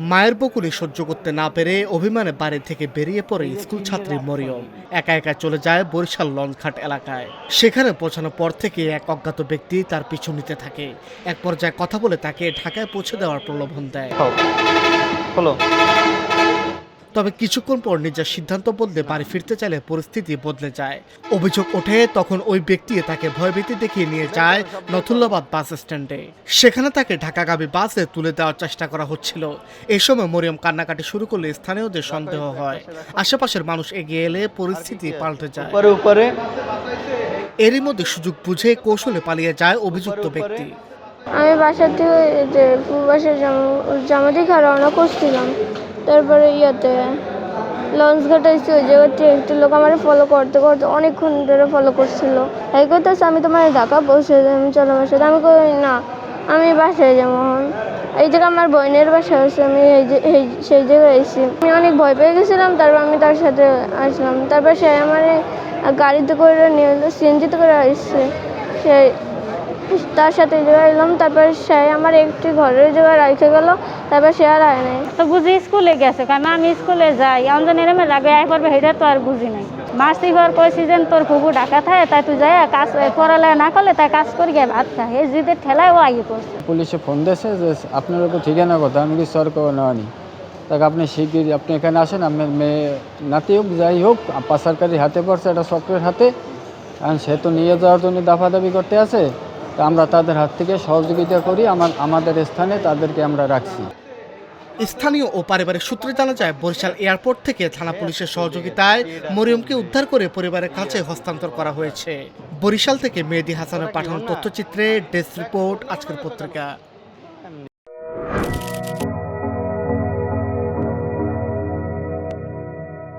মায়ের বকুনি সহ্য করতে না পেরে অভিমানে বাড়ি থেকে বেরিয়ে পড়ে স্কুল ছাত্রী মরিয়ম একা একা চলে যায় বরিশাল লঞ্চঘাট এলাকায়। সেখানে পৌঁছানোর পর থেকে এক অজ্ঞাত ব্যক্তি তার পিছু নিতে থাকে। এক পর্যায়ে কথা বলে তাকে ঢাকায় পৌঁছে দেওয়ার প্রলোভন দেয়। তবে কিছুক্ষণ পর নিজের সিদ্ধান্ত বদলে বাড়ি ফিরতে চাইলে পরিস্থিতি বদলে যায়। অভিযোগ ওঠে তখন ওই ব্যক্তি তাকে ভয়ভীতি দেখিয়ে নিয়ে যায় নথুল্লাবাদ বাস স্ট্যান্ডে। সেখানে তাকে ঢাকাগামী বাসে তুলে দেওয়ার চেষ্টা করা হচ্ছিল। এই সময় মরিয়ম কান্নাকাটি শুরু করলে স্থানীয়দের সন্দেহ হয়। আশেপাশের মানুষ এগিয়ে এলে পরিস্থিতি পাল্টে যায়। এরই মধ্যে সুযোগ বুঝে কৌশলে পালিয়ে যায় অভিযুক্ত ব্যক্তি। আমি বাসা থেকে যে বাসায় জামা দেখে রওনা করছিলাম, তারপরে লঞ্চ ঘাটে এসে ওই জায়গাতে একটি লোক আমার ফলো করতে করতে অনেকক্ষণ ধরে ফলো করছিল। এই কথা আমি তোমার ঢাকা পৌঁছে আমি চলো বাসায়। আমি কই না, আমি বাসায় যাবো। এই জায়গায় আমার বোনের বাসা আছে, আমি সেই জায়গায় এসেছি। আমি অনেক ভয় পেয়ে গেছিলাম, তারপর আমি তার সাথে আসলাম। তারপর সে আমার গাড়িতে করে নিয়ে এলো, সিএনজিতে করে আসছে। সে তার সাথে জায়গায় এলাম, তারপর সে আমার একটি ঘরের জায়গায় রেখে গেল, তারপর সে আর আয় নাই। তো বুঝি স্কুলে গেছে, কারণ আমি স্কুলে যাই আমাদের এরমে লাগে আয় করবে, সেটা তো আর বুঝি নাই। মাসি ঘর কইছি যে তোর ফুবু ঢাকা থাকে, তাই তুই যাই কাজ পড়ালেখা না করলে তাই কাজ করে গিয়ে ভাত খায়। এই জিদের ঠেলায় ও আগে করছে। পুলিশে ফোন দিয়েছে যে আপনার তো ঠিকানা কথা, আমি কি সরকার নেওয়ানি তাকে আপনি শিগগিরই আপনি এখানে আসেন, আপনার মেয়ে নাতি হোক যাই হোক পাচারকারীর হাতে পড়ছে, একটা চক্রের হাতে। কারণ সে তো নিয়ে যাওয়ার জন্য দাফাদাফি করতে আছে, তা আমরা তাদের হাত থেকে সহযোগিতা করি, আমাদের স্থানে তাদেরকে আমরা রাখছি। স্থানীয় ও পারিবারিক সূত্রে জানা যায়, বরিশাল এয়ারপোর্ট থেকে থানা পুলিশের সহযোগিতায় মরিয়মকে উদ্ধার করে পরিবারের কাছে হস্তান্তর করা হয়েছে। বরিশাল থেকে মেহেদী হাসানের পাঠানো তথ্যচিত্রে ডেস্ক রিপোর্ট, আজকের পত্রিকা।